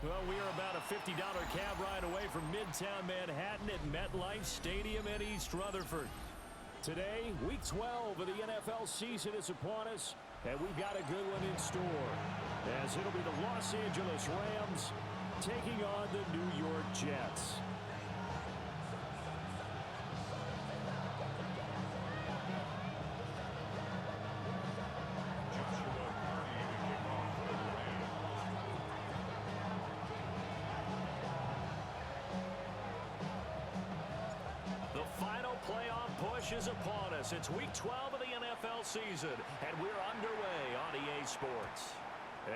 Well, we are about a $50 cab ride away from Midtown Manhattan at MetLife Stadium in East Rutherford. Today, Week 12 of the NFL season is upon us, and we've got a good one in store, as it'll be the Los Angeles Rams taking on the New York Jets. Is upon us. It's Week 12 of the NFL season, and we're underway on EA Sports.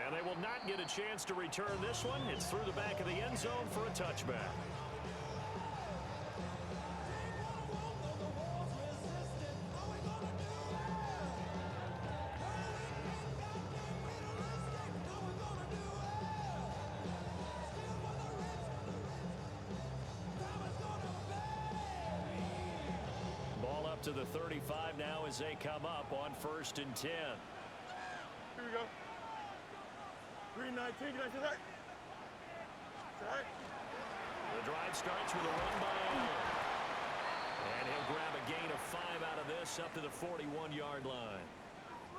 And they will not get a chance to return this one. It's through the back of the end zone for a touchback. To the 35 now as they come up on 1st and 10. Here we go. 3-19. Can I say that? The drive starts with a run by Allen. And he'll grab a gain of 5 out of this up to the 41-yard line.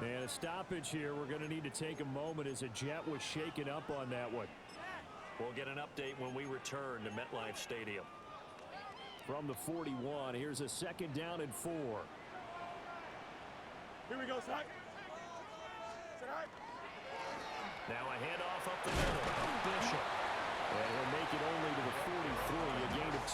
And a stoppage here. We're going to need to take a moment as a Jet was shaken up on that one. We'll get an update when we return to MetLife Stadium. From the 41, here's a 2nd down and 4. Here we go, Sack. Now a handoff up the middle. Bishop. And he'll make it only to the 43, a gain of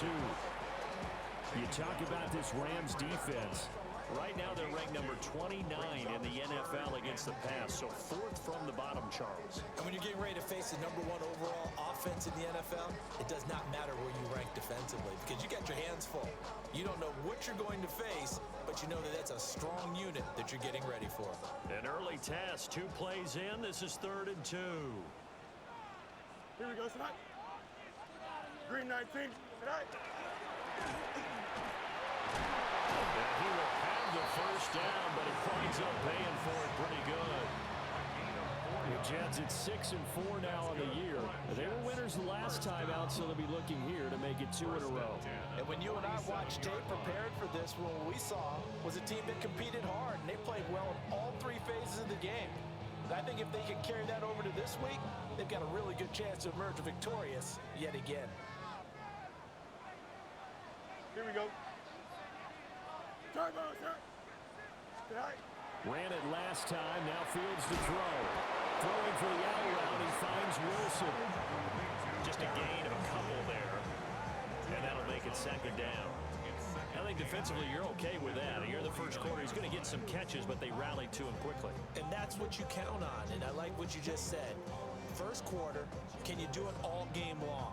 2. You talk about this Rams defense. Right now they're ranked number 29 in the NFL against the pass, so 4th from the bottom, Charles. And when you're getting ready to face the number 1 overall offense in the NFL, it does not matter where you rank defensively because you got your hands full. You don't know what you're going to face, but you know that that's a strong unit that you're getting ready for. An early test, 2 plays in. This is 3rd and 2. Here we go, Sack. Green 19. He will have the 1st down, but it winds up paying for it pretty good. The Jets at 6 and 4 now on the year. They were winners the last time out, so they'll be looking here to make it 2 in a row. And when you and I watched tape prepared for this one, what we saw was a team that competed hard, and they played well in all 3 phases of the game. And I think if they can carry that over to this week, they've got a really good chance to emerge victorious yet again. Here we go. Turbo, sir. Ran it last time, now fields to throw. Throwing for the out route, he finds Wilson. Just a gain of a couple there. And that'll make it 2nd down. I think defensively you're okay with that. Here in the first quarter, he's going to get some catches, but they rallied to him quickly. And that's what you count on, and I like what you just said. First quarter, can you do it all game long?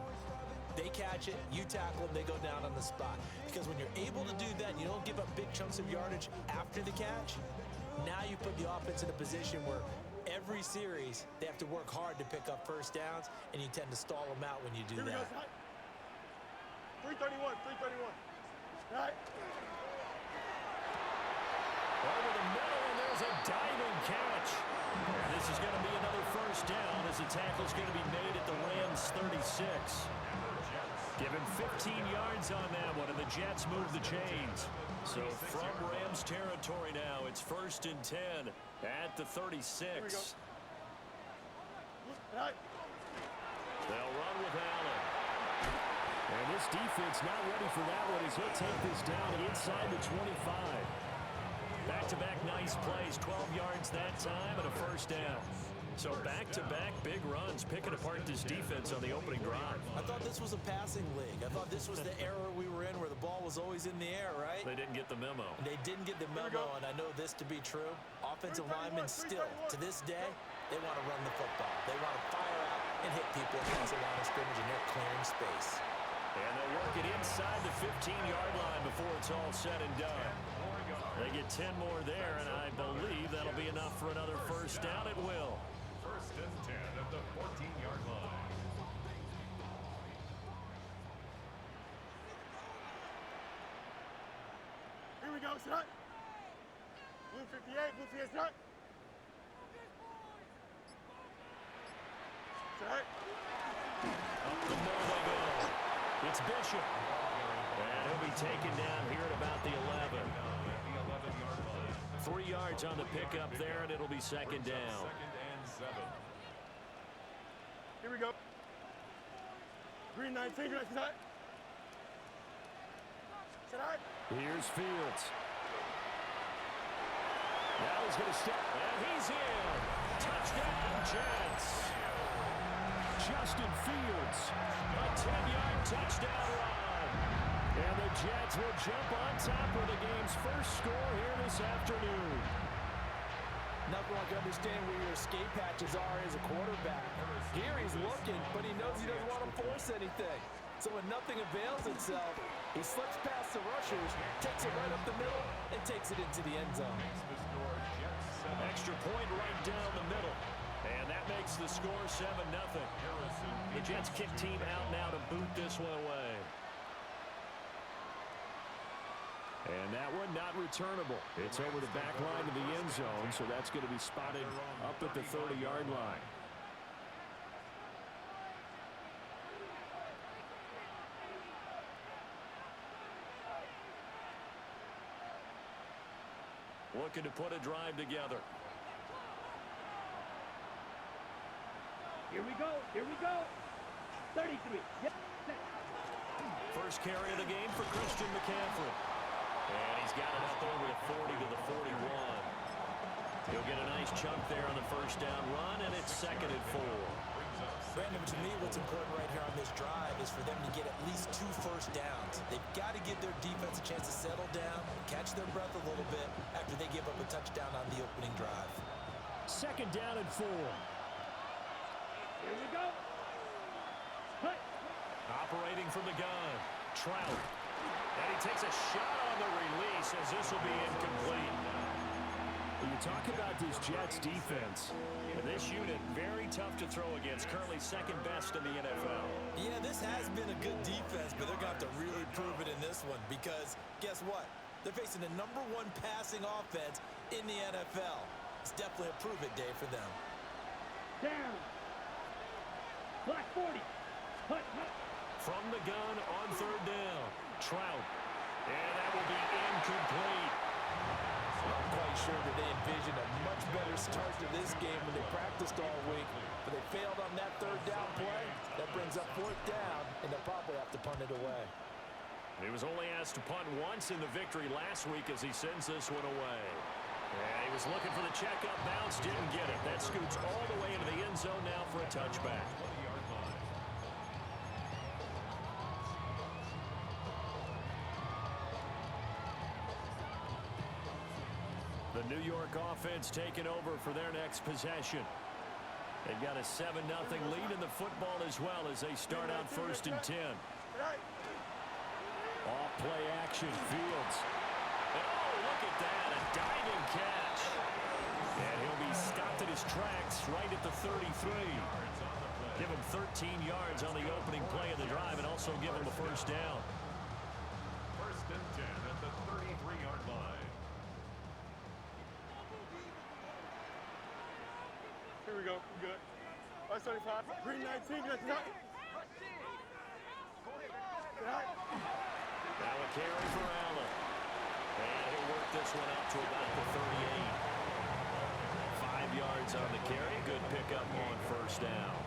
They catch it, you tackle them, they go down on the spot. Because when you're able to do that and you don't give up big chunks of yardage after the catch, now you put the offense in a position where every series they have to work hard to pick up 1st downs, and you tend to stall them out when you do that. 331. Right. Over the middle, and there's a diving catch. This is going to be another 1st down as the tackle's going to be made at the Rams 36. Give him 15 yards on that one, and the Jets move the chains. So from Rams territory now, it's 1st and 10 at the 36. They'll run with Allen. And this defense not ready for that one as he'll take this down inside the 25. Back-to-back nice plays, 12 yards that time and a 1st down. So back-to-back big runs, picking apart this defense on the opening drive. I thought this was a passing league. I thought this was the era we were in where the ball was always in the air, right? They didn't get the memo. They didn't get the memo, and I know this to be true. Offensive linemen still, to this day, they want to run the football. They want to fire out and hit people across the line of scrimmage, and they're clearing space. And they'll work it inside the 15-yard line before it's all said and done. They get 10 more there, and I believe that'll be enough for another 1st down. It will. 1st and 10 at the 14-yard line. Here we go, son. Blue 58, blue 58, son. Right. Up the middle they go. It's Bishop. And he'll be taken down here at about the 11. 3 yards on the pickup there, and it'll be second down. Second and 7. Here we go. Green 19, green 19. Here's Fields. Now he's going to step, and he's in. Touchdown, Jets. Justin Fields, a 10-yard touchdown run. And the Jets will jump on top of the game's first score here this afternoon. Nothing like understand where your escape patches are as a quarterback. Here he's looking, but he knows he doesn't want to force anything. So when nothing avails itself, he slips past the rushers, takes it right up the middle, and takes it into the end zone. Extra point right down the middle. And that makes the score 7-0. The Jets kick team out now to boot this one away. And that one not returnable. It's over the back line of the end zone, so that's going to be spotted up at the 30-yard line. Looking to put a drive together. Here we go. Here we go. 33. Yep. First carry of the game for Christian McCaffrey. And he's got it up over the 40 to the 41. He'll get a nice chunk there on the first down run, and it's 2nd and 4. Brandon, to me, what's important right here on this drive is for them to get at least 2 first downs. They've got to give their defense a chance to settle down, catch their breath a little bit after they give up a touchdown on the opening drive. 2nd down and 4. Here we go. Cut. Operating from the gun, Trout. And he takes a shot on the release as this will be incomplete. When you talk about this Jets defense, and this unit very tough to throw against, currently 2nd best in the NFL. Yeah, this has been a good defense, but they're going to have to really prove it in this one because guess what? They're facing the #1 passing offense in the NFL. It's definitely a prove-it day for them. Down. Black 40. Cut. From the gun on 3rd down, Trout. And that will be incomplete. I'm quite sure that they envisioned a much better start to this game when they practiced all week, but they failed on that 3rd down play. That brings up 4th down, and they'll probably have to punt it away. He was only asked to punt once in the victory last week as he sends this one away. And he was looking for the checkup bounce, didn't get it. That scoots all the way into the end zone now for a touchback. The New York offense taking over for their next possession. They've got a 7-0 lead in the football as well as they start out 1st and 10. Off play action, Fields. And oh, look at that, a diving catch. And he'll be stopped at his tracks right at the 33. Give him 13 yards on the opening play of the drive and also give him a first down. 1st and 10 at the 33-yard line. Here we go. We're good. 75. Green 19, green 19. Now a carry for Allen. And he'll work this one out to about the 38. 5 yards on the carry. Good pickup on first down.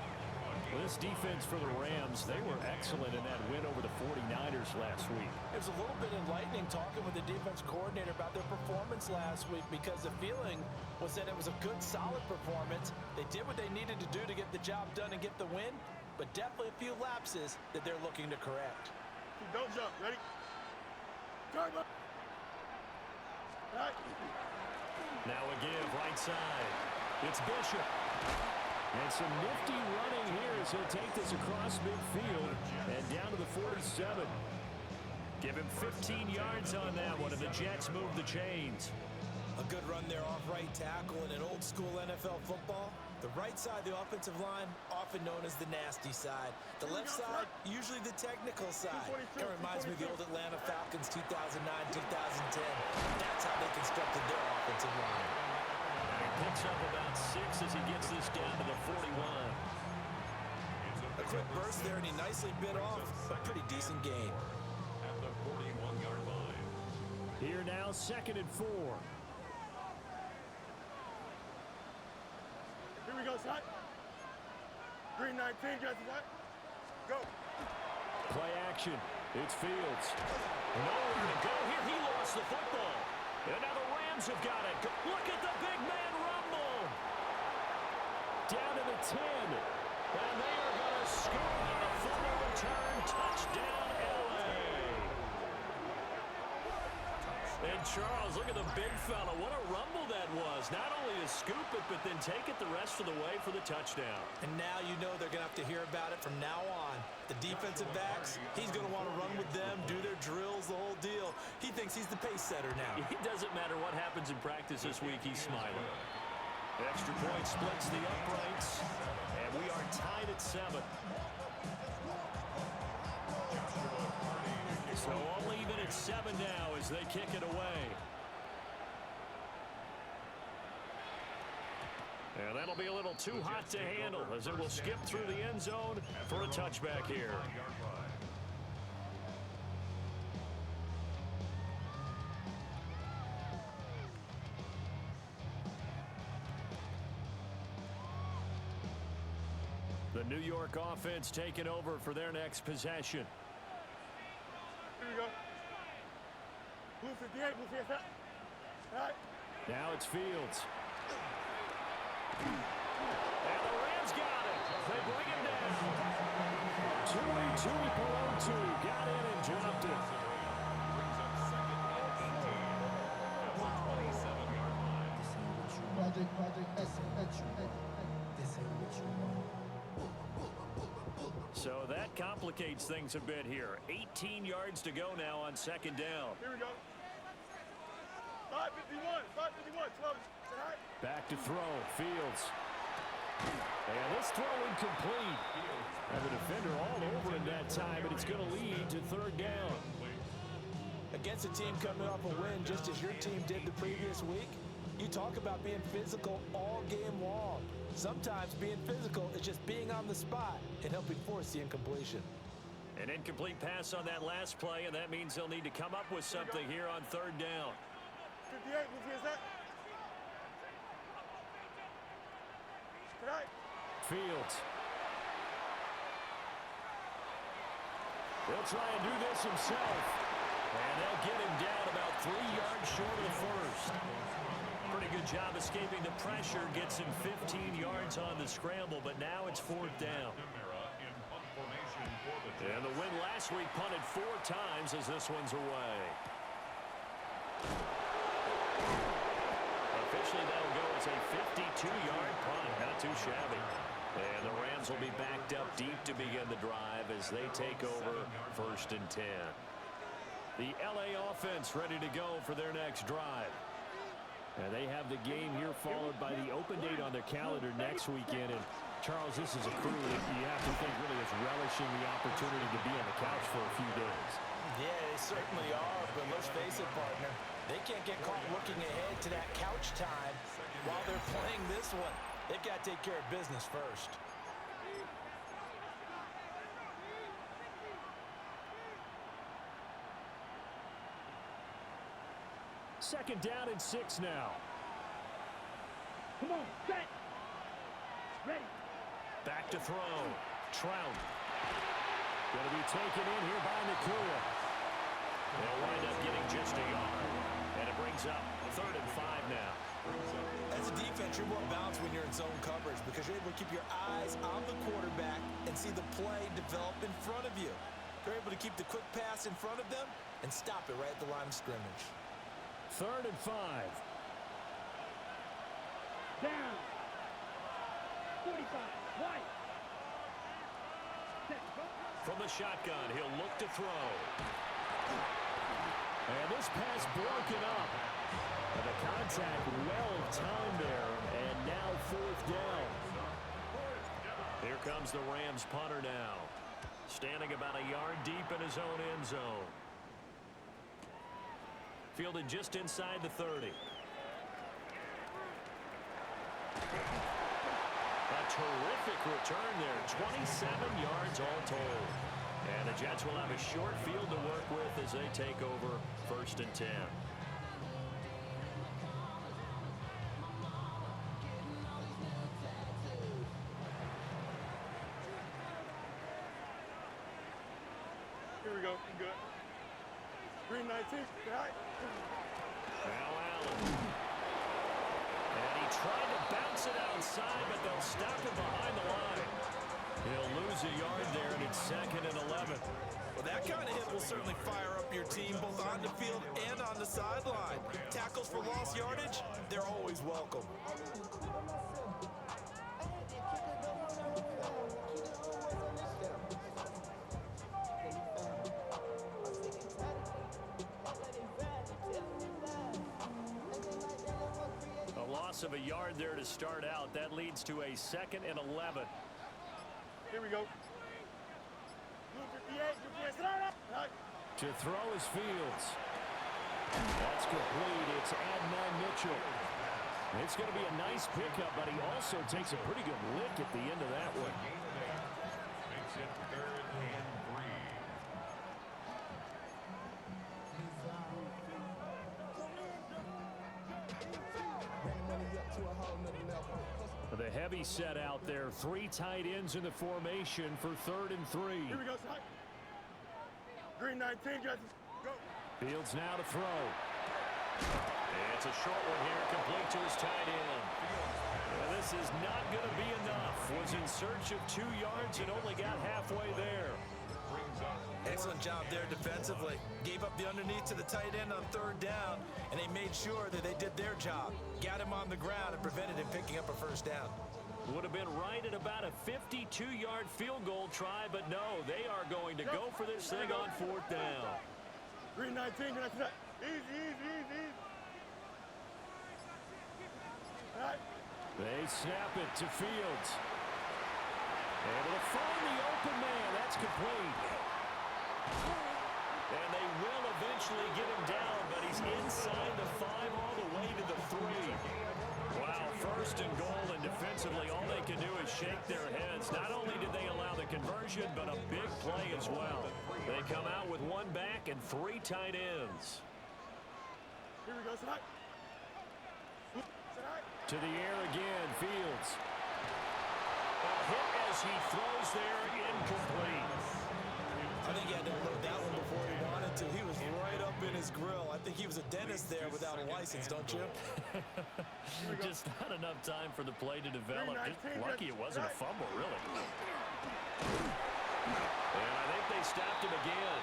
Well, this defense for the Rams, they were excellent in that win over the 49ers last week. It was a little bit enlightening talking with the defense coordinator about their performance last week because the feeling was that it was a good, solid performance. They did what they needed to do to get the job done and get the win, but definitely a few lapses that they're looking to correct. Don't jump. Ready? Turn. Right. Now a give right side. It's Bishop. And some nifty running here as he'll take this across midfield and down to the 47. Give him 15 yards on that one, and the Jets move the chains. A good run there off right tackle in an old school NFL football. The right side of the offensive line, often known as the nasty side. The left side, usually the technical side. Kind of reminds me of the old Atlanta Falcons 2009-2010. That's how they constructed their offensive line. And he picks up about 6 as he gets this down to the 41. quick burst there, and he nicely bit off a pretty decent gain. At the 41-yard line. Here now, 2nd and 4. Here we go, son. Green 19, guys, what? Go. Play action. It's Fields. Nowhere to go here. He lost the football. And now the Rams have got it. Look at the big man rumble. Down to the 10. And they are going to score on the fumble return. Touchdown, LA. And Charles, look at the big fella. What a rumble that was. Not only to scoop it, but then take it the rest of the way for the touchdown. And now you know they're going to have to hear about it from now on. The defensive backs, he's going to want to run with them, do their drills, the whole deal. He thinks he's the pace setter now. It doesn't matter what happens in practice this week, he's smiling. Extra point splits the uprights, and we are tied at 7. So all even at 7 now as they kick it away. And that'll be a little too hot to handle as it will skip through the end zone for a touchback here. The New York offense taking over for their next possession. Here we go. Blue 58, blue 58. All right. Now it's Fields. And the Rams got it. They bring it down. Tui Pelotu got in and dropped it. Brings up 2nd and 18 at the 27-yard line. So that complicates things a bit here. 18 yards to go now on 2nd down. Here we go. 551, 551, 12. Say hi. Back to throw. Fields. And this throw incomplete. And the defender all over it that time, and it's going to lead to 3rd down. Against a team coming off a win just as your team did the previous week, you talk about being physical all game long. Sometimes being physical is just being on the spot and helping force the incompletion. An incomplete pass on that last play, and that means they'll need to come up with something here on 3rd down. 58, blue 58. Tonight. Fields. He'll try and do this himself. And they'll get him down about 3 yards short of the first. Pretty good job escaping the pressure. Gets him 15 yards on the scramble, but now it's 4th down. And the win last week punted 4 times as this one's away. Officially, that'll go as a 52-yard punt. Not too shabby. And the Rams will be backed up deep to begin the drive as they take over 1st and 10. The LA offense ready to go for their next drive. And they have the game here followed by the open date on their calendar next weekend. And Charles, this is a crew that you have to think really is relishing the opportunity to be on the couch for a few days. Yeah, they certainly are, but let's face it, partner. They can't get caught looking ahead to that couch time while they're playing this one. They've got to take care of business first. Second down and 6 now. Come on, set. Ready. Back to throw. Trout. Going to be taken in here by Nakua. They'll wind up getting just a yard. And it brings up 3rd and 5 now. As a defense, you're more balanced when you're in zone coverage because you're able to keep your eyes on the quarterback and see the play develop in front of you. You're able to keep the quick pass in front of them and stop it right at the line of scrimmage. 3rd and 5. Down. 45. White. Set. Go. From the shotgun, he'll look to throw. And this pass broken up. And the contact well timed there. And now 4th down. Here comes the Rams punter now. Standing about a yard deep in his own end zone. Fielded just inside the 30. A terrific return there. 27 yards all told. And the Jets will have a short field to work with as they take over 1st and 10. Here we go. Good. Green 19. Right. Now Allen. And he tried to bounce it outside, but they'll stop him behind the line. He'll lose a yard there, and it's 2nd and 11. Well, that kind of hit will certainly fire up your team both on the field and on the sideline. Tackles for lost yardage, they're always welcome. A loss of a yard there to start out. That leads to a 2nd and 11. Here we go. Blue 58. Right. To throw is Fields. That's complete. It's Adnan Mitchell. It's going to be a nice pickup, but he also takes a pretty good lick at the end of that one. Makes it 3rd and 3. The heavy set out there. 3 tight ends in the formation for 3rd and 3. Here we go, son. Green 19, Justin. Go. Fields now to throw. It's a short one here, complete to his tight end. And this is not going to be enough. Was in search of 2 yards and only got halfway there. Excellent job there defensively. Gave up the underneath to the tight end on 3rd down, and they made sure that they did their job. Got him on the ground and prevented him picking up a 1st down. Would have been right at about a 52-yard field goal try, but no, they are going to go for this thing on 4th down. Green 19, easy. Right. They snap it to Fields. Able to find the open man. That's complete. And they will eventually get him down, but he's inside the 5 all the way to the 3. Wow, 1st and goal, and defensively all they can do is shake their heads. Not only did they allow the conversion, but a big play as well. They come out with 1 back and 3 tight ends. Here we go, tonight. To the air again, Fields. A hit as he throws there, incomplete. I think he had to load that one before he wanted to. He was right up in his grill. I think he was a dentist there without a license, don't you? Just not enough time for the play to develop. Just lucky it wasn't a fumble, really. And I think they stopped him again.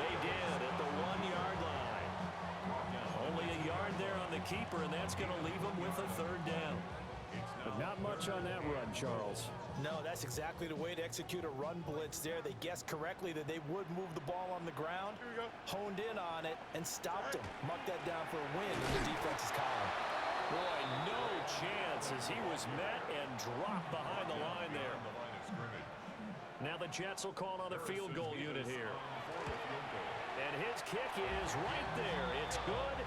They did at the 1-yard line. Only a yard there on the keeper, and that's going to leave him with a 3rd down. But not much on that run, Charles. No, that's exactly the way to execute a run blitz there. They guessed correctly that they would move the ball on the ground, honed in on it, and stopped him. Mucked that down for a win in the defense's column. Boy, no chance as he was met and dropped behind the line there. Now the Jets will call on a field goal unit here. And his kick is right there. It's good.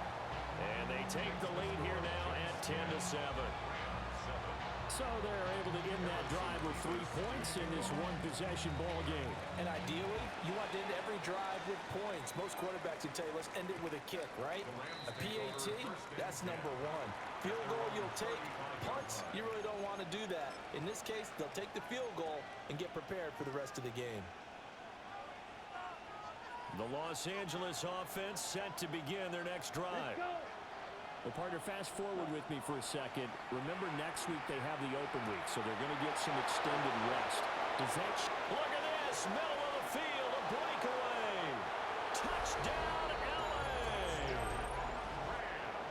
And they take the lead here now at 10-7. So they're able to end that drive with 3 points in this 1-possession ball game. And ideally, you want to end every drive with points. Most quarterbacks would tell you, let's end it with a kick, right? A PAT, that's #1. Field goal you'll take. Punts, you really don't want to do that. In this case, they'll take the field goal and get prepared for the rest of the game. The Los Angeles offense set to begin their next drive. Well, partner, fast forward with me for a second. Remember, next week they have the open week, so they're going to get some extended rest. Does that... Look at this! Middle of the field, a breakaway! Touchdown, LA!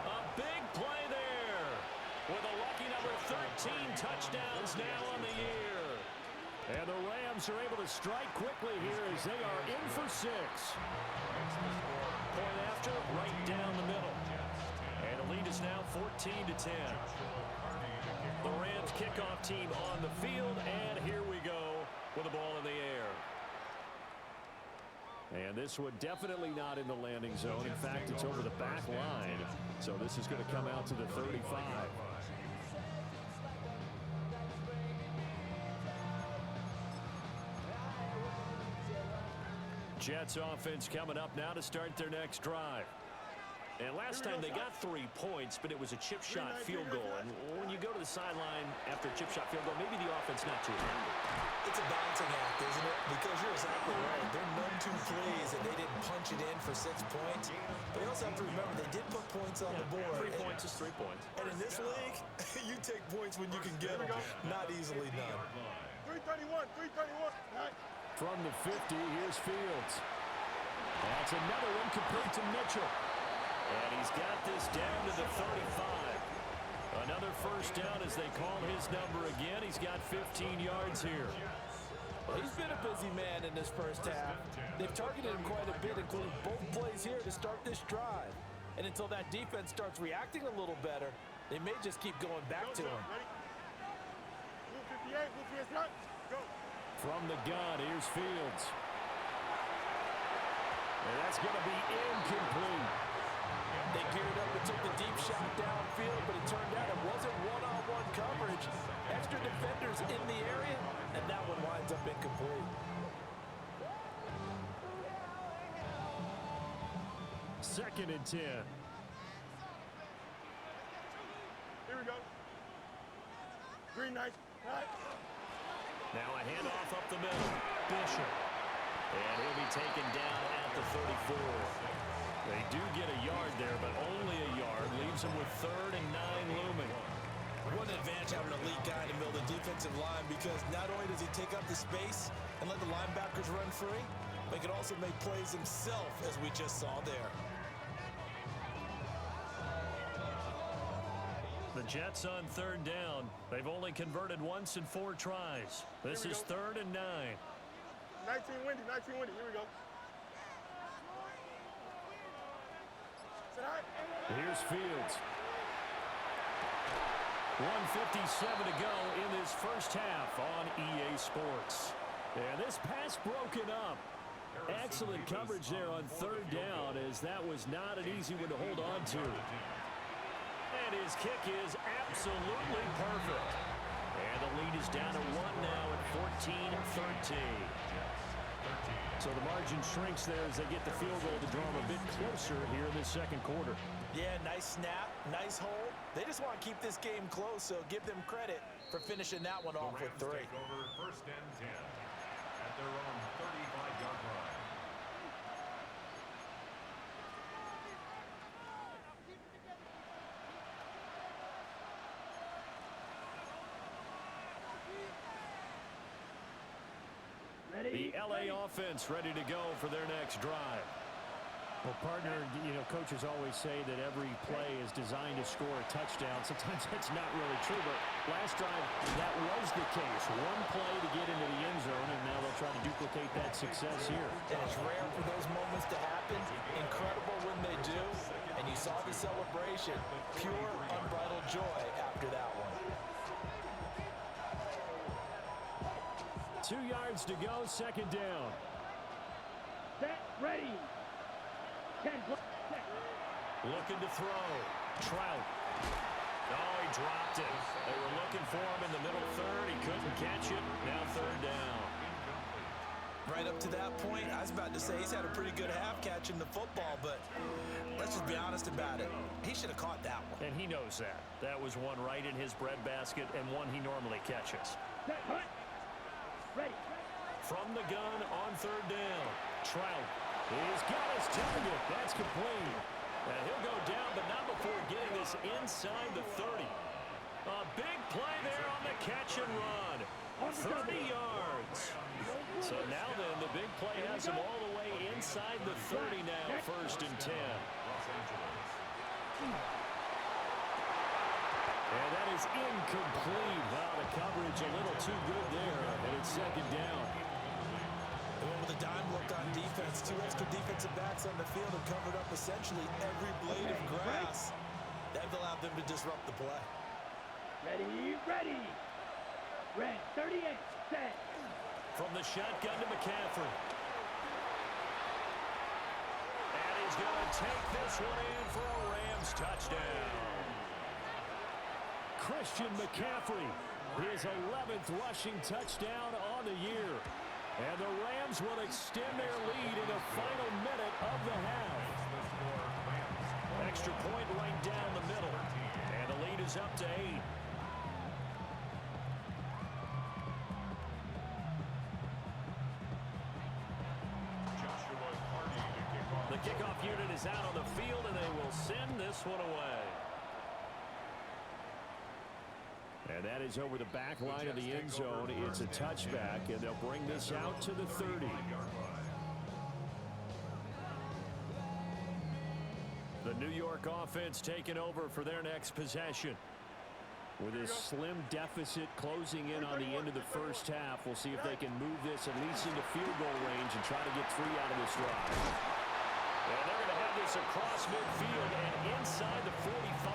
A big play there, with a lucky number 13 touchdowns now on the year. And the Rams are able to strike quickly here as they are in for 6. Point after, right down the middle. And the lead is now 14-10. The Rams kickoff team on the field, and here we go with the ball in the air. And this one definitely not in the landing zone. In fact, it's over the back line. So this is going to come out to the 35. Jets offense coming up now to start their next drive. And last time they got 3 points, but it was a chip shot field goal. And when you go to the sideline after a chip shot field goal, maybe the offense not too happy. It's a balancing act, isn't it? Because you're exactly right. They're none too pleased that they didn't punch it in for 6 points. But you also have to remember they did put points on the board. 3 points is 3 points. And in this league, you take points when you can get them. Not easily done. 331, 331. From the 50, here's Fields. That's another one complete to Mitchell. And he's got this down to the 35. Another first down as they call his number again. He's got 15 yards here. Well, he's been a busy man in this first half. They've targeted him quite a bit, including both plays here to start this drive. And until that defense starts reacting a little better, they may just keep going back to him. Blue 58, blue 58, go. From the gun, here's Fields. And that's going to be incomplete. They geared up and took the deep shot downfield, but it turned out it wasn't one-on-one coverage. Extra defenders in the area, and that one winds up incomplete. Second and 10. Here we go. Green knight. Now a handoff up the middle. Bishop. And he'll be taken down at the 34. They do get a yard there, but only a yard. Leaves them with 3rd and 9 looming. What an advantage having an elite guy in the middle of the defensive line, because not only does he take up the space and let the linebackers run free, but he can also make plays himself, as we just saw there. The Jets on 3rd down. They've only converted once in 4 tries. This is 3rd and 9. 19 windy, 19 windy. Here we go. Here's Fields. 1:57 to go in this first half on EA Sports. And this pass broken up. Excellent coverage there on 3rd down, as that was not an easy one to hold on to. And his kick is absolutely perfect. And the lead is down to 1 now at 14-13. So the margin shrinks there as they get the field goal to draw them a bit closer here in this second quarter. Yeah, nice snap, nice hold. They just want to keep this game close, so give them credit for finishing that one off with 3. Take over 1st and 10 at their own 35-yard line. The LA offense ready to go for their next drive. Well, partner, you know, coaches always say that every play is designed to score a touchdown. Sometimes that's not really true, but last drive, that was the case. One play to get into the end zone, and now they'll try to duplicate that success here. And it's rare for those moments to happen. Incredible when they do. And you saw the celebration. Pure, unbridled joy after that one. 2 yards to go, 2nd down. Set, ready. 10 seconds. Looking to throw. Trout. Oh, he dropped it. They were looking for him in the middle 3rd. He couldn't catch it. Now 3rd down. Right up to that point, I was about to say he's had a pretty good half catching the football, but let's just be honest about it. He should have caught that one. And he knows that. That was one right in his breadbasket and one he normally catches. Set, hut. Ready. From the gun on 3rd down. Trout. He's got his target. That's complete. And he'll go down, but not before getting this inside the 30. A big play there on the catch and run. 30 yards. So now then, the big play has him all the way inside the 30 now, 1st and 10. And that is incomplete. Wow, the coverage a little too good there, and it's 2nd down. They went with a dime look on defense. 2 extra defensive backs on the field and covered up essentially every blade of grass. That allowed them to disrupt the play. Ready, ready. Red, 38, set. From the shotgun to McCaffrey. And he's going to take this one in for a Rams touchdown. Christian McCaffrey, his 11th rushing touchdown on the year. And the Rams will extend their lead in the final minute of the half. Extra point right down the middle. And the lead is up to 8. The kickoff unit is out on the field, and they will send this one away. And that is over the back line of the end zone. It's a touchback, and they'll bring this out to the 30. The New York offense taking over for their next possession. With a slim deficit closing in on the end of the first half, we'll see if they can move this at least into field goal range and try to get 3 out of this drive. And they're going to have this across midfield and inside the 45.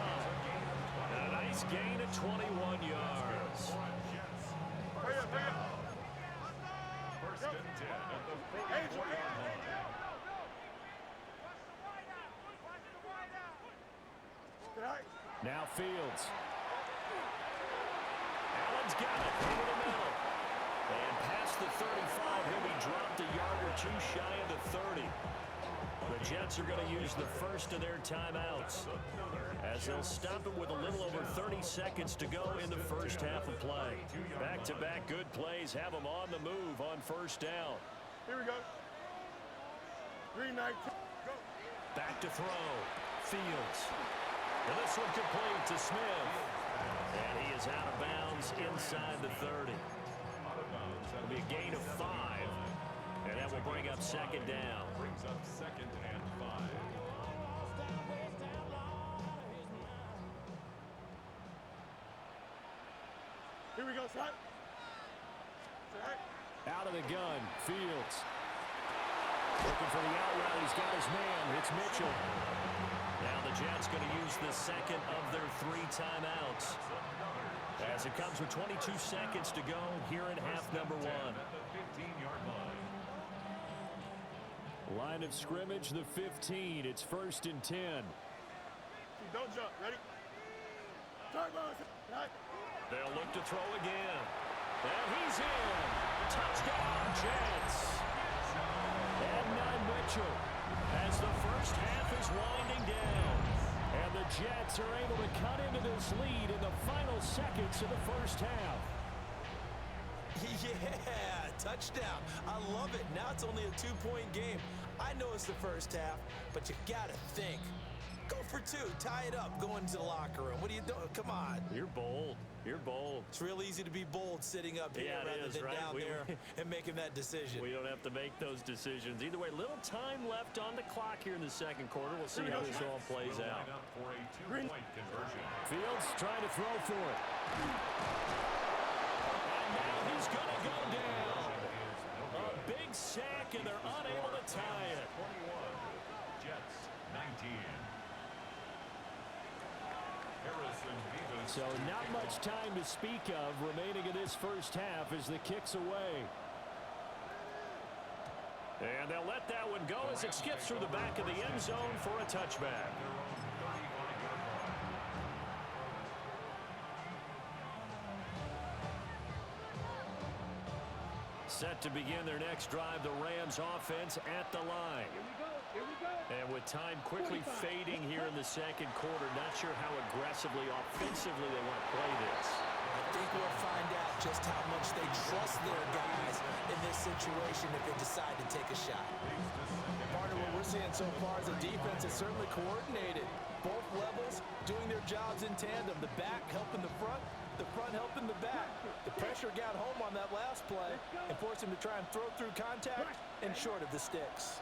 And a nice gain of 21 yards. First and 10 at the 44-yard line. Now Fields. Allen's got it over the middle. And past the 35, he'll be dropped a yard or 2 shy of the 30. The Jets are going to use the first of their timeouts as they'll stop it with a little over 30 seconds to go in the first half of play. Back-to-back good plays have them on the move on first down. Here we go. 3-19. Go. Back to throw. Fields. And this one complete to Smith. And he is out of bounds inside the 30. It'll be a gain of 5. And that will bring up second down. Brings up second and 5. Here we go, Shot. Out of the gun, Fields. Looking for the out route. He's got his man. It's Mitchell. Now the Jets going to use the second of their 3 timeouts. As it comes with 22 seconds to go here in half number 1. At the 15-yard line. Line of scrimmage, the 15. It's first and 10. Don't jump. Ready? Turn, They'll look to throw again. And he's in. Touchdown, Jets. And now Mitchell as the first half is winding down. And the Jets are able to cut into this lead in the final seconds of the first half. Yeah, touchdown. I love it. Now it's only a 2-point game. I know it's the first half, but you got to think. Go for 2. Tie it up. Go into the locker room. What are you doing? Come on. You're bold. You're bold. It's real easy to be bold sitting up here rather than right? down there and making that decision. We don't have to make those decisions. Either way, little time left on the clock here in the second quarter. We'll see how this all plays out. Line up for a 2-point conversion. Fields trying to throw for it. And now he's going to go down. A big sack, and they're unable to tie it. 21. Jets 19. So not much time to speak of remaining in this first half as the kick's away. And they'll let that one go as it skips through the back of the end zone for a touchback. Set to begin their next drive, the Rams offense at the line. Here we go. And with time quickly fading here in the second quarter, not sure how aggressively, offensively they want to play this. I think we'll find out just how much they trust their guys in this situation if they decide to take a shot. Partner, what we're seeing so far is the defense is certainly coordinated. Both levels doing their jobs in tandem. The back helping the front helping the back. The pressure got home on that last play and forced him to try and throw through contact and short of the sticks.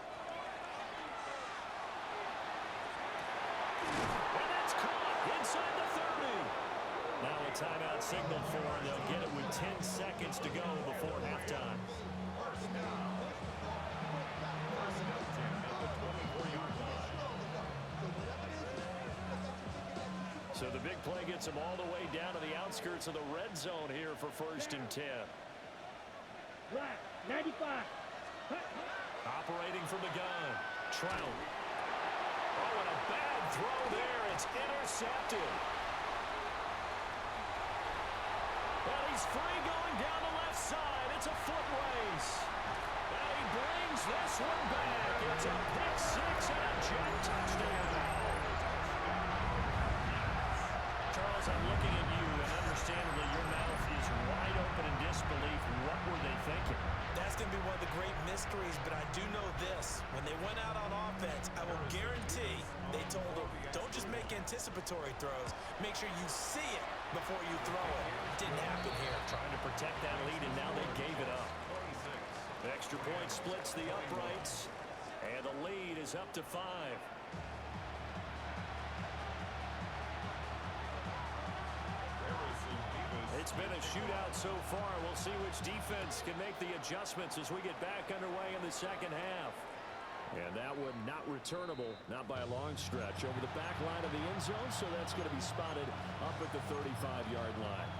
And that's caught inside the 30. Now a timeout signaled for, and they'll get it with 10 seconds to go before halftime. So the big play gets them all the way down to the outskirts of the red zone here for first and 10. Right, 95. Operating from the gun, Trout. Oh, and a bad throw there. It's intercepted. Well, he's free going down the left side. It's a foot race. And he brings this one back. It's a pick six and a Jet touchdown. Charles, I'm looking at you, and understandably your mouth is wide open in disbelief. What were they thinking? That's going to be one of the great mysteries, but I do know this. When they went out on offense, I will guarantee they told them, don't just make anticipatory throws. Make sure you see it before you throw it. Didn't happen here. Trying to protect that lead, and now they gave it up. Extra point splits the uprights, and the lead is up to 5. It's been a shootout so far. We'll see which defense can make the adjustments as we get back underway in the second half. And that one not returnable, not by a long stretch, over the back line of the end zone, so that's going to be spotted up at the 35-yard line.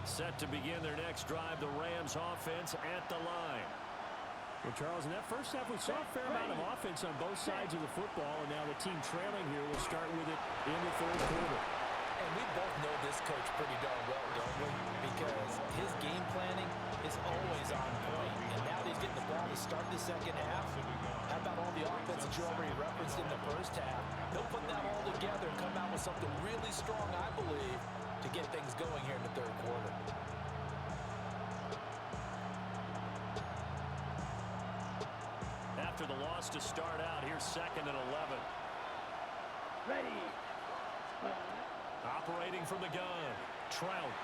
Set to begin their next drive, the Rams offense at the line. Well, Charles, in that first half, we saw a fair amount of offense on both sides of the football, and now the team trailing here will start with it in the third quarter. And we both know this coach pretty darn well, don't we? Because his game planning is always on point. And now that he's getting the ball to start the second half, how about all the offense that you already referenced in the first half? He'll put that all together and come out with something really strong, I believe, to get things going here in the third quarter. After the loss to start out, here's 2nd and 11. Ready. Operating from the gun, Trout.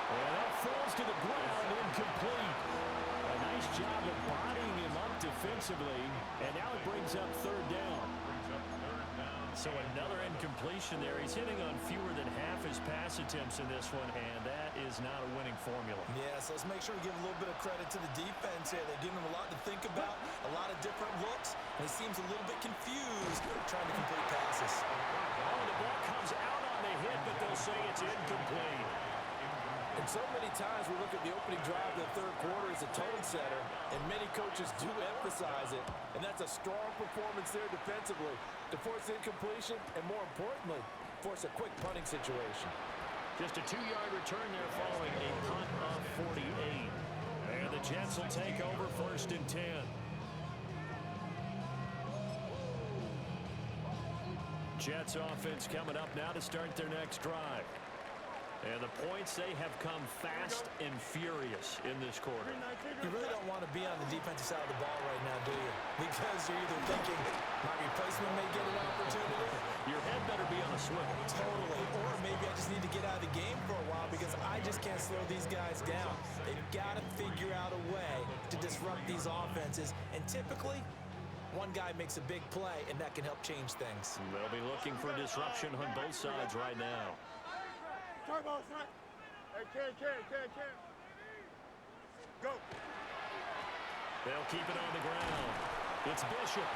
And that falls to the ground, incomplete. A nice job of bodying him up defensively, and now it brings up 3rd down. So another incompletion there. He's hitting on fewer than half his pass attempts in this one, and that is not a winning formula. Yeah, so let's make sure we give a little bit of credit to the defense here. They're giving him a lot to think about, a lot of different looks, and he seems a little bit confused trying to complete passes. Oh, the ball comes out on the hit, but they'll say it's incomplete. And so many times we look at the opening drive of the third quarter as a tone setter, and many coaches do emphasize it, and that's a strong performance there defensively to force incompletion and, more importantly, force a quick punting situation. Just a 2-yard return there following a punt of 48. And the Jets will take over 1st and 10. Jets offense coming up now to start their next drive. And the points, they have come fast and furious in this quarter. You really don't want to be on the defensive side of the ball right now, do you? Because you're either thinking my replacement may get an opportunity. Your head better be on a swivel. Totally. Or maybe I just need to get out of the game for a while because I just can't slow these guys down. They've got to figure out a way to disrupt these offenses. And typically, one guy makes a big play, and that can help change things. They'll be looking for disruption on both sides right now. Turbo, son. Hey, can. Go. They'll keep it on the ground. It's Bishop.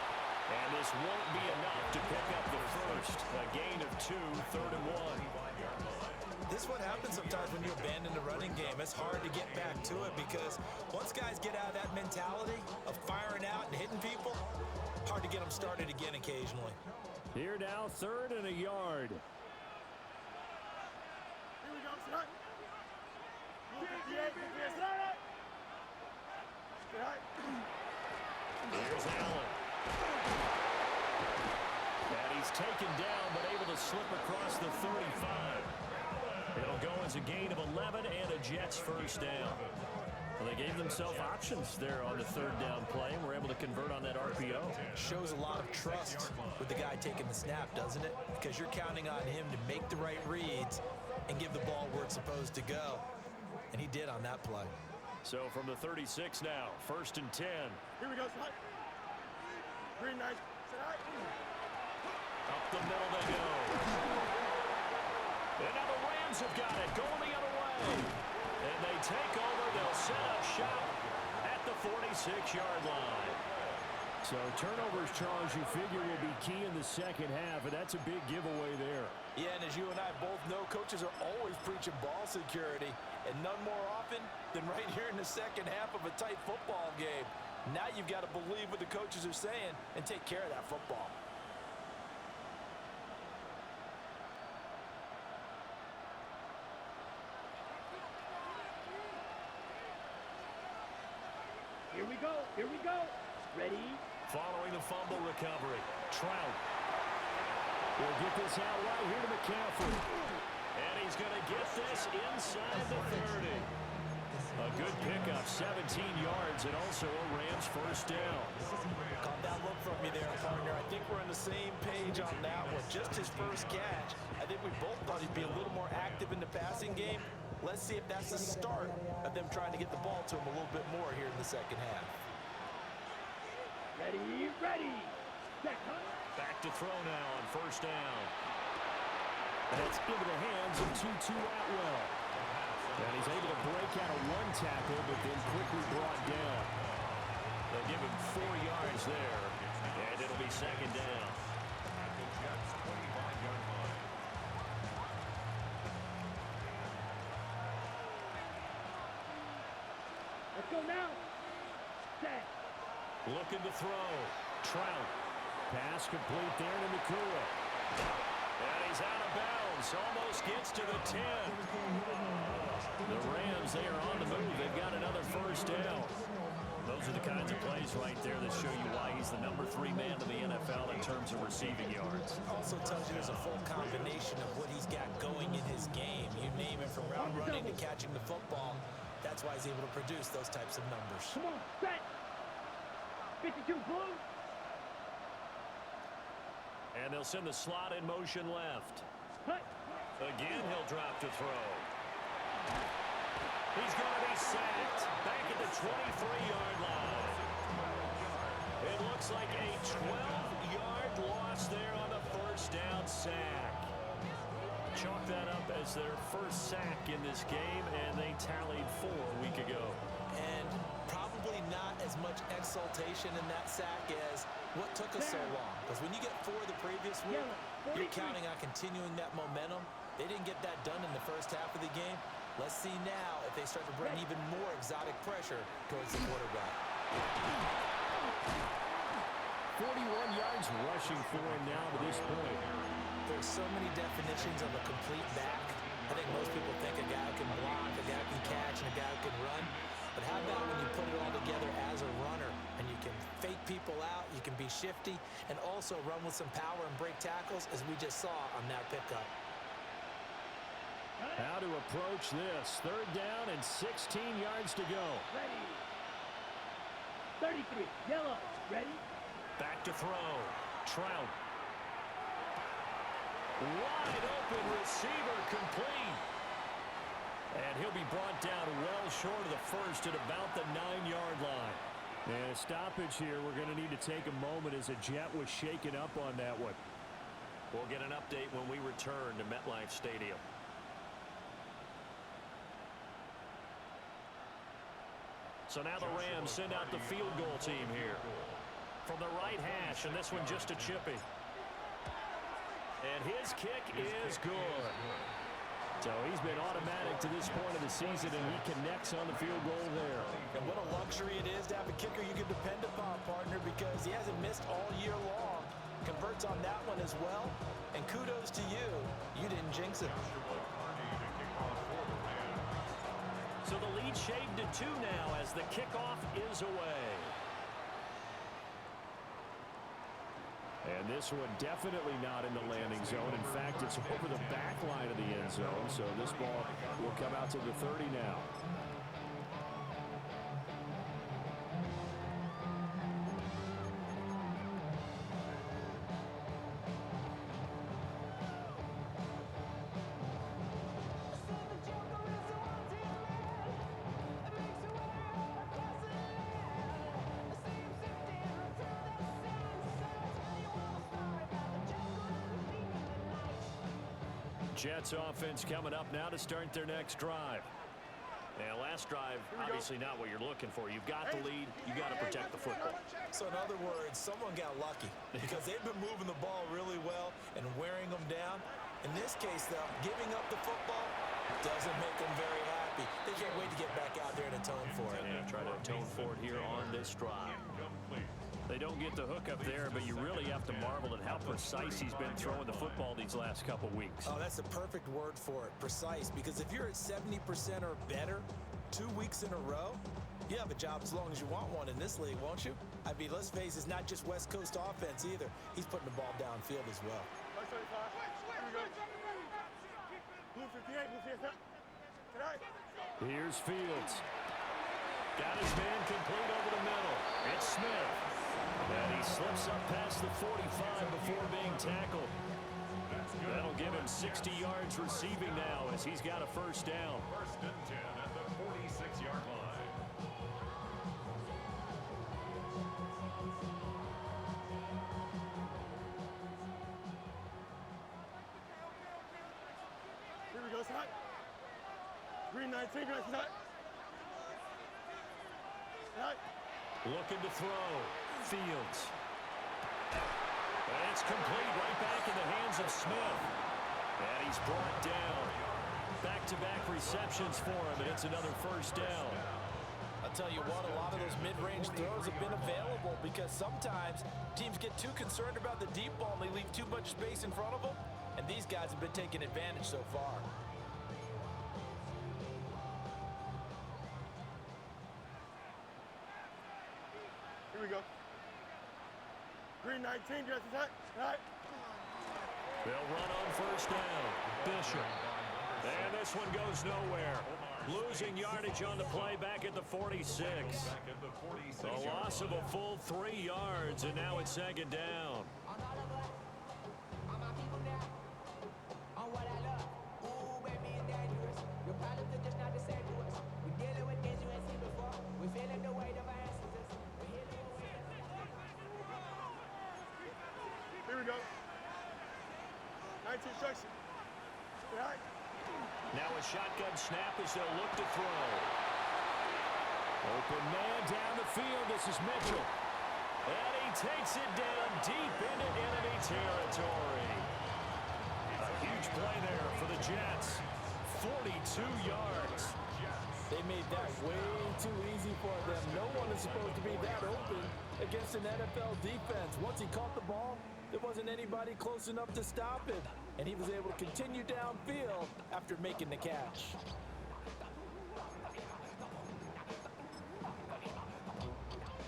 And this won't be enough to pick up the first. A gain of 2, 3rd and 1. This is what happens sometimes when you abandon the running game. It's hard to get back to it because once guys get out of that mentality of firing out and hitting people, hard to get them started again occasionally. Here now, 3rd and a yard. Here we go, son. Here's Allen. And he's taken down, but able to slip across the 35. It'll go as a gain of 11 and a Jets 1st down. Well, they gave themselves options there on the 3rd down play, and were able to convert on that RPO. Shows a lot of trust with the guy taking the snap, doesn't it? Because you're counting on him to make the right reads and give the ball where it's supposed to go. And he did on that play. So from the 36 now, 1st and 10. Here we go, son. Green nice. Up the middle they go. And now the Rams have got it, going the other way. And they take over. They'll set up shop at the 46-yard line. So turnovers, Charles, you figure will be key in the second half, and that's a big giveaway there. Yeah, and as you and I both know, coaches are always preaching ball security, and none more often than right here in the second half of a tight football game. Now you've got to believe what the coaches are saying and take care of that football. Here we go. Here we go. Ready? Following the fumble recovery, Trout will get this out right here to McCaffrey. And he's going to get this inside the 30. A good pickup, 17 yards, and also a Rams first down. Caught that look from me there, partner. I think we're on the same page on that one. Just his first catch. I think we both thought he'd be a little more active in the passing game. Let's see if that's the start of them trying to get the ball to him a little bit more here in the second half. Ready, ready. Set, huh? Back to throw now on first down. And it's into the hands of Tutu Atwell. And he's able to break out of one tackle, but then quickly brought down. They'll give him 4 yards there, and it'll be second down. At the Jets' 25-yard line. Let's go now. Set. Looking to throw. Trout. Pass complete there to Nakua. And he's out of bounds. Almost gets to the 10. The Rams, they are on the move. They've got another first down. Those are the kinds of plays right there that show you why he's the number 3 man in the NFL in terms of receiving yards. Also tells you there's a full combination of what he's got going in his game. You name it, from route running to catching the football. That's why he's able to produce those types of numbers. Come on, set. 52 blue. And they'll send the slot in motion left. Hut. Again, he'll drop to throw. He's going to be sacked back at the 23-yard line. It looks like a 12-yard loss there on the first down sack. Chalk that up as their first sack in this game, and they tallied 4 a week ago. And probably not as much exultation in that sack as what took us so long. Because when you get 4 the previous week, you're counting on continuing that momentum. They didn't get that done in the first half of the game. Let's see now if they start to bring even more exotic pressure towards the quarterback. 41 yards rushing for him now to this point. There's so many definitions of a complete back. I think most people think a guy who can block, a guy who can catch, and a guy who can run. But how about when you put it all together as a runner, and you can fake people out, you can be shifty, and also run with some power and break tackles, as we just saw on that pickup. How to approach this. 3rd down and 16 yards to go. Ready. 33. Yellow. Ready. Back to throw. Trout. Wide open receiver complete. And he'll be brought down well short of the first at about the 9-yard line. And a stoppage here. We're going to need to take a moment as a Jet was shaken up on that one. We'll get an update when we return to MetLife Stadium. So now the Rams send out the field goal team here. From the right hash, and this one just a chippy. And his kick is good. So he's been automatic to this point of the season, and he connects on the field goal there. And what a luxury it is to have a kicker you can depend upon, partner, because he hasn't missed all year long. Converts on that one as well. And kudos to you. You didn't jinx it. So the lead shaved to 2 now as the kickoff is away. And this one definitely not in the landing zone. In fact, it's over the back line of the end zone. So this ball will come out to the 30 now. Jets offense coming up now to start their next drive. And last drive, obviously not what you're looking for. You've got the lead. You got to protect the football. So in other words, someone got lucky because they've been moving the ball really well and wearing them down. In this case, though, giving up the football doesn't make them very happy. They can't wait to get back out there and atone for it. Yeah, try to atone for it here on this drive. They don't get the hook up there, but you really have to marvel at how precise he's been throwing the football these last couple weeks. Oh, that's the perfect word for it, precise. Because if you're at 70% or better 2 weeks in a row, you have a job as long as you want one in this league, won't you? I mean, let's face it, it's not just West Coast offense either. He's putting the ball downfield as well. Blue 58, blue 58. Here's Fields. Got his man complete over the middle. It's Smith. And he slips up past the 45 before being tackled. That'll give him 60 yards receiving now as he's got a first down. First and 10 at the 46-yard line. Here we go, Scott. Green 19, green Scott. Looking to throw. Fields. And it's complete right back in the hands of Smith. And he's brought down. Back-to-back receptions for him, and it's another first down. I'll tell you what, a lot of those mid-range throws have been available because sometimes teams get too concerned about the deep ball and they leave too much space in front of them, and these guys have been taking advantage so far. Here we go. Green 19, green attack. They'll run on first down. Bishop. And this one goes nowhere. Losing yardage on the play back at the 46. A loss of a full 3 yards, and now it's second down. Here we go. 19 instruction. Now a shotgun snap as they'll look to throw. Open man down the field. This is Mitchell. And he takes it down deep into enemy territory. A huge play there for the Jets. 42 yards. They made that way too easy for them. No one is supposed to be that open against an NFL defense. Once he caught the ball, there wasn't anybody close enough to stop him. And he was able to continue downfield after making the catch.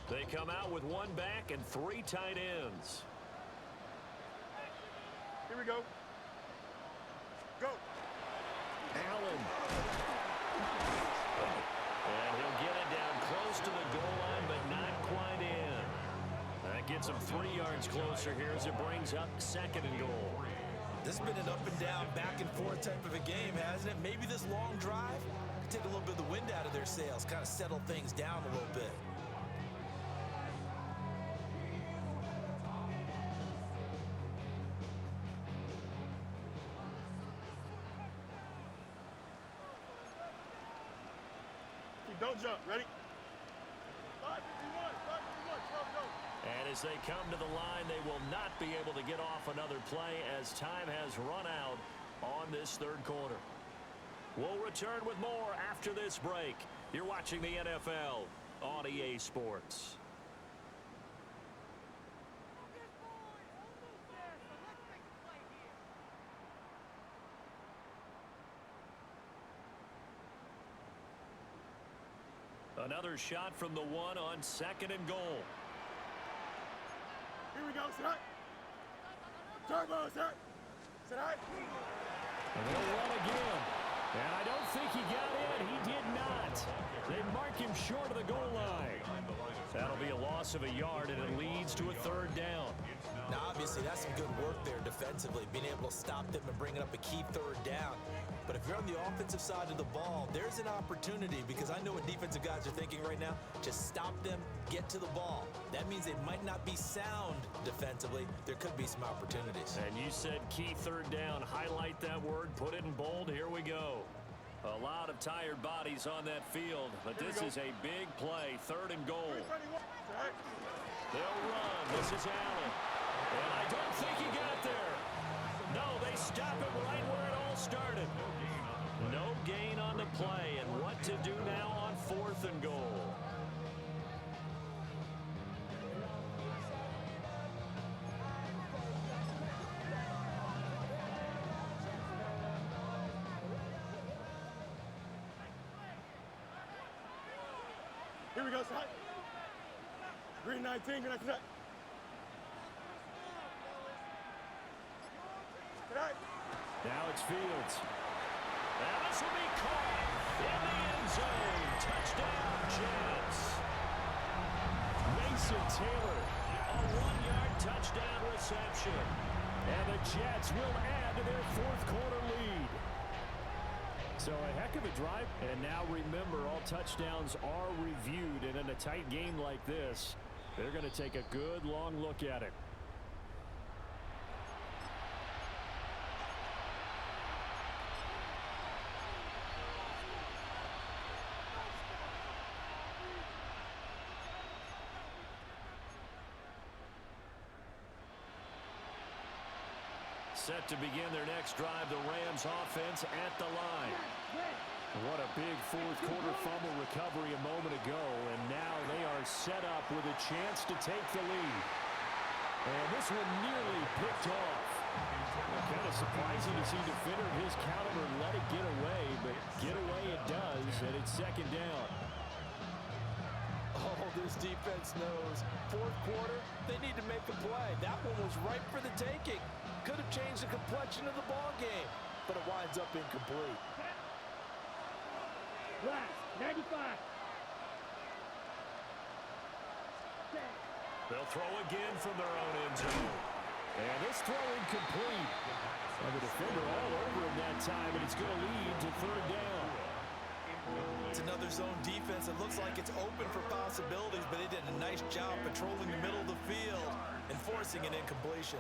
They come out with one back and 3 tight ends. Here we go. Go. Allen. And he'll get it down close to the goal line, but not quite in. That gets him 3 yards closer here as it brings up second and goal. This has been an up and down, back and forth type of a game, hasn't it? Maybe this long drive could take a little bit of the wind out of their sails, kind of settle things down a little bit. Don't jump. Ready? 551, 551, 12, go. And as they come to the line, they will not be able to get off another play as time has run out on this third quarter. We'll return with more after this break. You're watching the NFL on EA Sports. Another shot from the one on second and goal. Here we go, Sit. Turbo, sir. Sit. And they'll run again. And I don't think he got in. He did not. They mark him short of the goal line. That'll be a loss of a yard, and it leads to a third down. Now, obviously, that's some good work there defensively, being able to stop them and bringing up a key third down. But if you're on the offensive side of the ball, there's an opportunity because I know what defensive guys are thinking right now. Just stop them, get to the ball. That means they might not be sound defensively. There could be some opportunities. And you said key third down. Highlight that word, put it in bold. Here we go. A lot of tired bodies on that field, but this is a big play, 3rd and goal. They'll run. This is Allen. And I don't think he got there. No, they stop it right where it all started. No gain on the play, and what to do now on 4th and goal. Here we go, son. Green 19, good night. Now it's Fields. Now this will be caught in the end zone. Touchdown, Jets. Mason Taylor, a 1-yard touchdown reception. And the Jets will add to their 4th quarter lead. So a heck of a drive. And now remember, all touchdowns are reviewed. And in a tight game like this, they're going to take a good long look at it. Set to begin their next drive, the Rams offense at the line. What a big 4th quarter fumble recovery a moment ago, and now they are set up with a chance to take the lead. And this one nearly picked off. Kind of surprising to see a defender of his caliber let it get away, but get away it does, and it's 2nd down. Oh, this defense knows. 4th quarter, they need to make a play. That one was ripe for the taking. Could have changed the complexion of the ball game, but it winds up incomplete. Last, 95. They'll throw again from their own end zone. And this throw incomplete. And the defender all over him that time, and it's going to lead to 3rd down. It's another zone defense. It looks like it's open for possibilities, but they did a nice job patrolling the middle of the field and forcing an incompletion.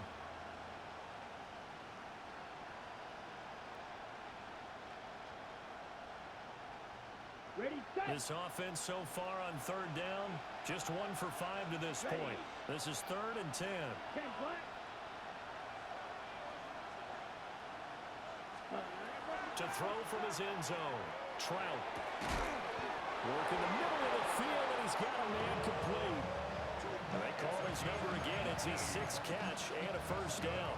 Ready, set. This offense so far on 3rd down, just 1 for 5 to this point. This is 3rd and 10. 10 black. To throw from his end zone. Trout. Work in the middle of the field, and he's got a man complete. They call his number again. It's his 6th catch and a 1st down.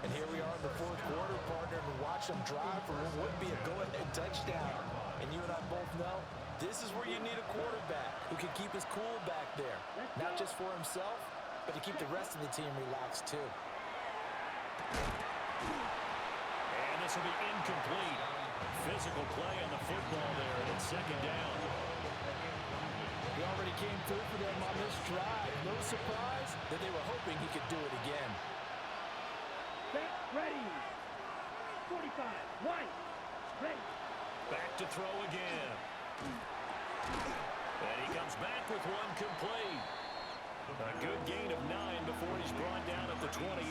And here we are in the 4th quarter, partner, and watch them drive for what would be a go-ahead touchdown. And you and I both know this is where you need a quarterback who can keep his cool back there. Not just for himself, but to keep the rest of the team relaxed too. And this will be incomplete. Physical play on the football there, and it's 2nd down. He already came through for them on this drive. No surprise that they were hoping he could do it again. Set, ready. 45, white, ready. Back to throw again. And he comes back with 1 complete. A good gain of 9 before he's brought down at the 28.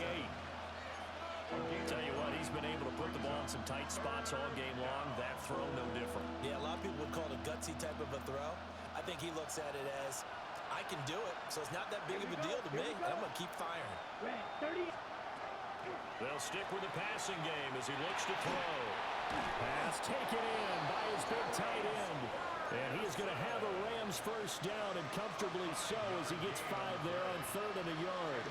Tell you what, he's been able to put the ball in some tight spots all game long. That throw, no different. Yeah, a lot of people would call it a gutsy type of a throw. I think he looks at it as, I can do it, so it's not that big of a deal to me, and I'm going to keep firing. Red, 30. They'll stick with the passing game as he looks to throw. Pass taken in by his big tight end. And he is going to have a Rams 1st down, and comfortably so, as he gets 5 there on 3rd and a yard.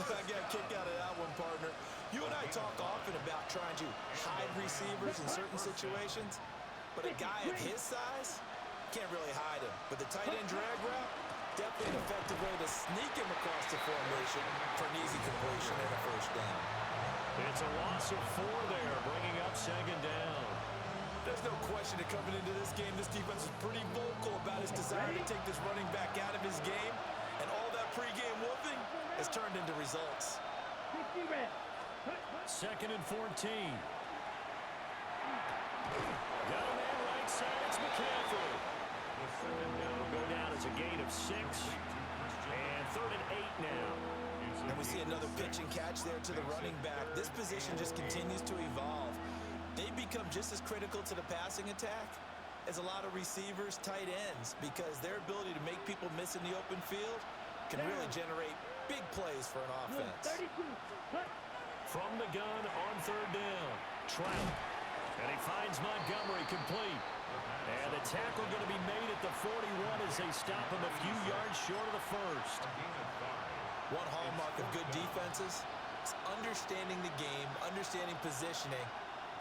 I got a kick out of that one, partner. You and I talk often about trying to hide receivers in certain situations, but a guy of his size can't really hide him. But the tight end drag route, definitely an effective way to sneak him across the formation for an easy completion and a 1st down. It's a loss of 4 there, bringing up 2nd down. There's no question that coming into this game, this defense is pretty vocal about his desire to take this running back out of his game, and all that pregame whooping has turned into results. 50 red. 2nd and 14. Got a man right side, it's McCaffrey. Will go down as a gain of 6. And 3rd and 8 now. And we see another pitch and catch there to the running back. This position just continues to evolve. they become just as critical to the passing attack as a lot of receivers, tight ends, because their ability to make people miss in the open field can really generate big plays for an offense. 32. Cut. From the gun on third down, Trout. And he finds Montgomery complete. And the tackle going to be made at the 41 as they stop him a few yards short of the first. One hallmark of good defenses is understanding the game, understanding positioning,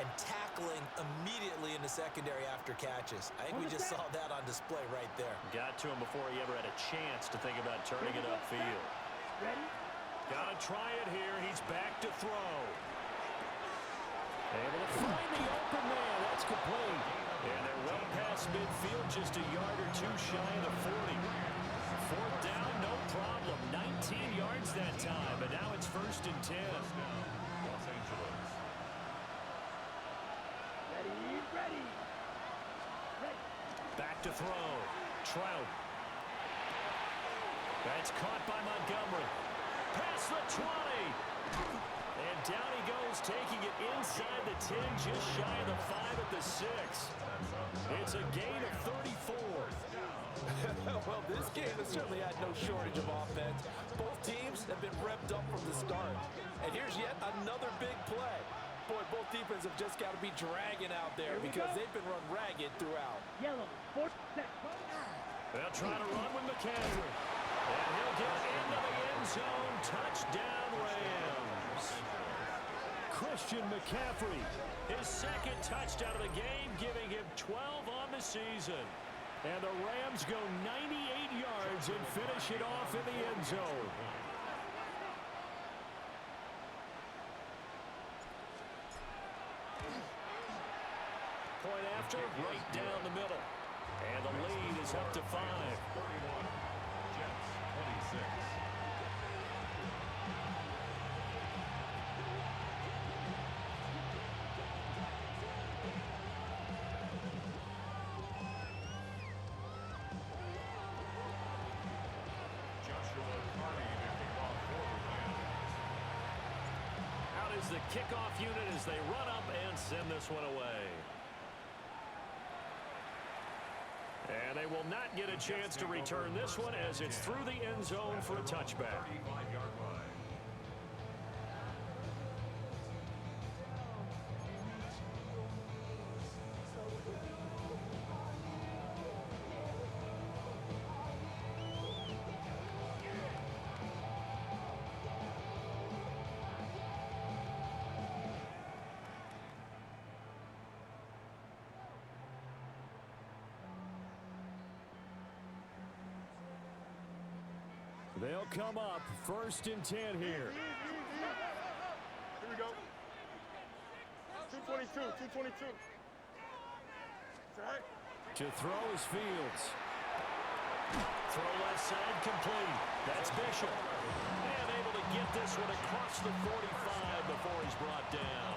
and tackling immediately in the secondary after catches. I think we just saw that on display right there. Got to him before he ever had a chance to think about turning it upfield. Ready? Got to try it here. He's back to throw. Able to find the open man. That's complete. And they're well past midfield, just a yard or two shy of the 40. Fourth down, no problem. 19 yards that time, but now it's 1st and 10. Los Angeles. Ready. Back to throw. Trout. That's caught by Montgomery. Past the 20. And down he goes, taking it inside the 10, just shy of the 5 at the 6. It's a gain of 34. Well, this game has certainly had no shortage of offense. Both teams have been revved up from the start. And here's yet another big play. Boy, both defenses have just got to be dragging out there because they've been run ragged throughout. Yellow. 4 set. They'll try to run with McCaffrey. And he'll get into the end zone. Touchdown, Rams. Christian McCaffrey, his second touchdown of the game, giving him 12 on the season. And the Rams go 98 yards and finish it off in the end zone. Point after, right down the middle. And the lead is up to 5. 31. Jets 26. Out is the kickoff unit as they run up and send this one away. And they will not get a chance to return this one as it's through the end zone for a touchback. 35-yard line. They'll come up 1st and 10 here. Here we go. 222. All right. To throw is Fields. Throw left side complete. That's Bishop. And able to get this one across the 45 before he's brought down.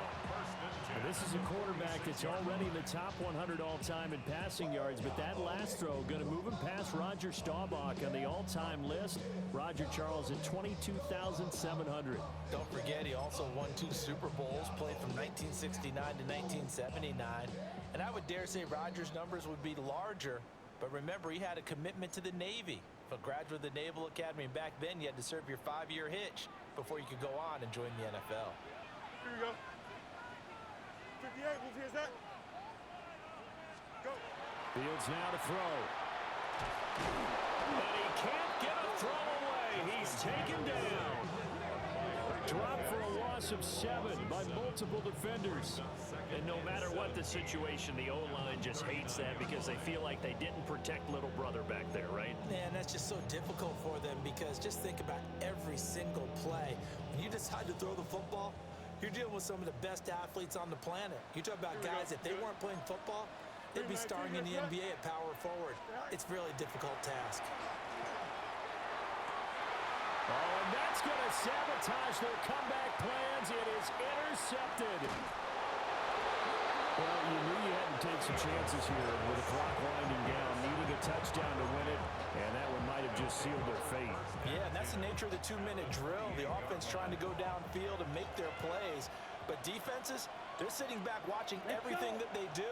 And this is a quarterback that's already in the top 100 all-time in passing yards, but that last throw going to move him past Roger Staubach on the all-time list. Roger Charles at 22,700. Don't forget, he also won 2 Super Bowls, played from 1969 to 1979. And I would dare say Roger's numbers would be larger, but remember, he had a commitment to the Navy. A graduate of the Naval Academy, and back then you had to serve your 5-year hitch before you could go on and join the NFL. Here we go. 58, move here, Zach. Go. Fields now to throw. And he can't get a throw away. He's taken down. Dropped for a loss of 7 by multiple defenders. And no matter what the situation, the O-line just hates that because they feel like they didn't protect little brother back there, right? Man, that's just so difficult for them because just think about every single play. When you decide to throw the football, you're dealing with some of the best athletes on the planet. You talk about guys, if they weren't playing football, they'd be starring in the NBA at power forward. It's a really difficult task. Oh, and that's going to sabotage their comeback plans. It is intercepted. Well, you knew you had to take some chances here with the clock winding down, needing a touchdown to win it, and that one might have just sealed their fate. Yeah, and that's the nature of the 2-minute drill. The offense trying to go downfield and make their plays. But defenses, They're sitting back watching everything that they do,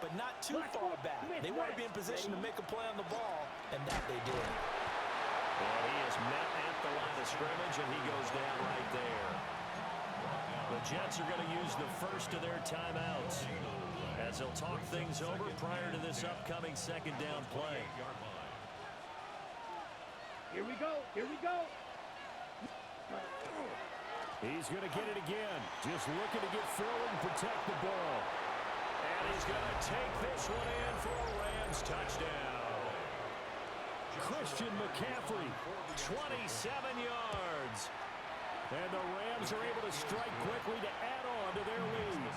but not too far back. They want to be in position to make a play on the ball, and that they do. And he is met at the line of scrimmage, and he goes down right there. The Jets are going to use the first of their timeouts as they'll talk things over prior to this upcoming second down play. Here we go. Here we go. He's going to get it again. Just looking to get forward and protect the ball. And he's going to take this one in for a Rams touchdown. Christian McCaffrey, 27 yards. And the Rams are able to strike quickly to add on to their lead.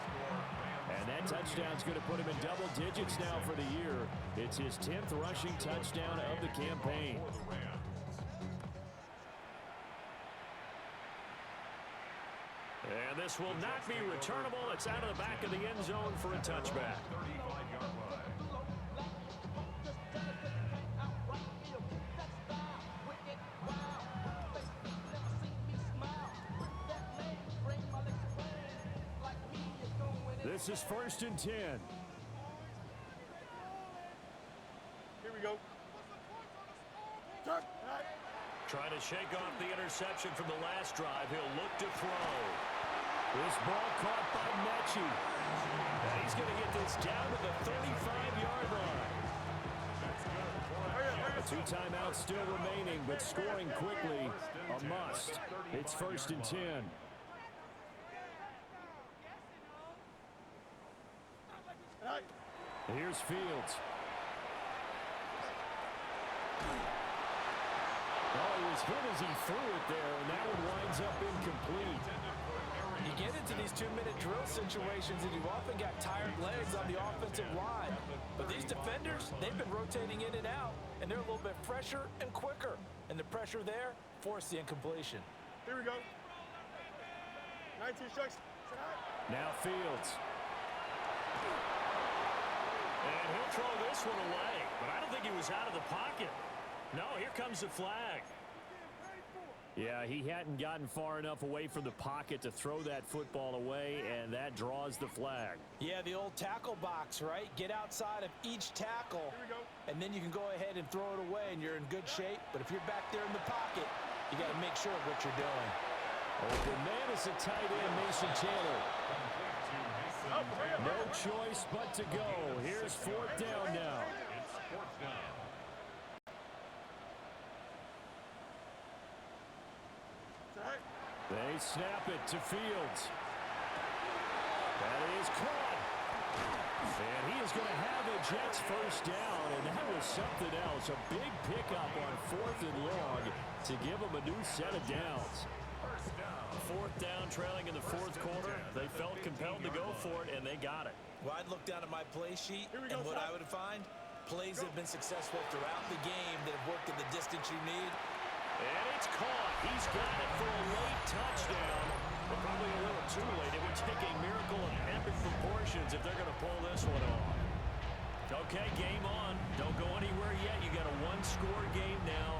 And that touchdown's going to put him in double digits now for the year. It's his 10th rushing touchdown of the campaign. And this will not be returnable. It's out of the back of the end zone for a touchback. This is 1st and 10. Here we go. Turn. Right. Trying to shake off the interception from the last drive. He'll look to throw. This ball caught by Mechie. And he's going to get this down to the 35-yard line. 2 timeouts still remaining, but scoring quickly, a must. It's 1st and 10. Right. Here's Fields. Oh, he was hit as he threw it there, and that one winds up incomplete. You get into these 2-minute drill situations, and you've often got tired legs on the offensive line. But these defenders, they've been rotating in and out, and they're a little bit fresher and quicker. And the pressure there forced the incompletion. Here we go. 19 strikes. Now Fields. And he'll throw this one away, but I don't think he was out of the pocket. No, here comes the flag. Yeah, he hadn't gotten far enough away from the pocket to throw that football away, and that draws the flag. Yeah, the old tackle box, right? Get outside of each tackle, and then you can go ahead and throw it away, and you're in good shape. But if you're back there in the pocket, you got to make sure of what you're doing. Open man is a tight end, Mason Taylor. No choice but to go. Here's 4th down now. They snap it to Fields. That is caught. And he is going to have the Jets first down, and that was something else. A big pickup on 4th and long to give them a new set of downs. 4th down, trailing in the 4th quarter. They felt compelled to go for it, and they got it. Well, I'd look down at my play sheet, and what I would find, plays that have been successful throughout the game that have worked at the distance you need. And it's caught. He's got it for a late touchdown. But probably a little too late. It would take a miracle of epic proportions if they're going to pull this one off. Okay, game on. Don't go anywhere yet. You got a 1-score game now.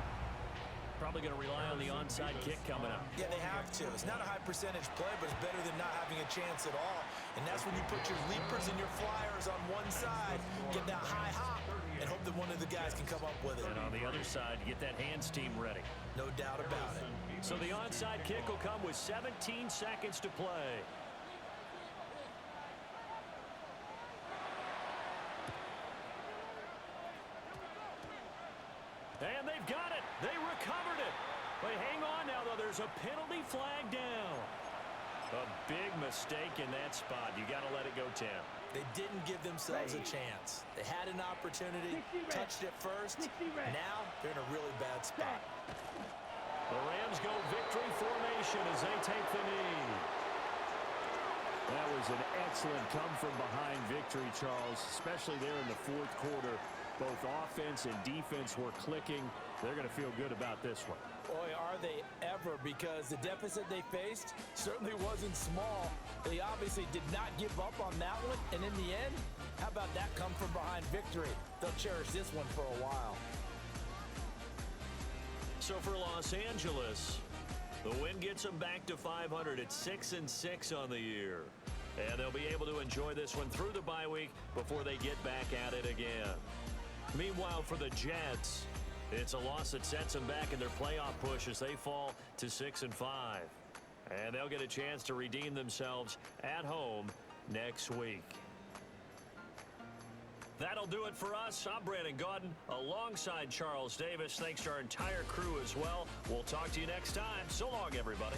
Probably going to rely on the onside kick coming up. Yeah, they have to. It's not a high percentage play, but it's better than not having a chance at all. And that's when you put your leapers and your flyers on one side, get that high hop, and hope that one of the guys can come up with it. And on the other side, get that hands team ready. No doubt about it. So the onside kick will come with 17 seconds to play. And they've got it. They recovered it. But hang on now, though. There's a penalty flag down. A big mistake in that spot. You got to let it go, Tim. They didn't give themselves a chance. They had an opportunity, touched it first. Now they're in a really bad spot. The Rams go victory formation as they take the knee. That was an excellent come-from-behind victory, Charles, especially there in the 4th quarter. Both offense and defense were clicking. They're going to feel good about this one. Boy, are they ever, because the deficit they faced certainly wasn't small. They obviously did not give up on that one, and in the end, how about that come-from-behind victory? They'll cherish this one for a while. So for Los Angeles, the win gets them back to 500 at 6-6 on the year. And they'll be able to enjoy this one through the bye week before they get back at it again. Meanwhile, for the Jets, it's a loss that sets them back in their playoff push as they fall to 6-5. And they'll get a chance to redeem themselves at home next week. That'll do it for us. I'm Brandon Gaudin alongside Charles Davis. Thanks to our entire crew as well. We'll talk to you next time. So long, everybody.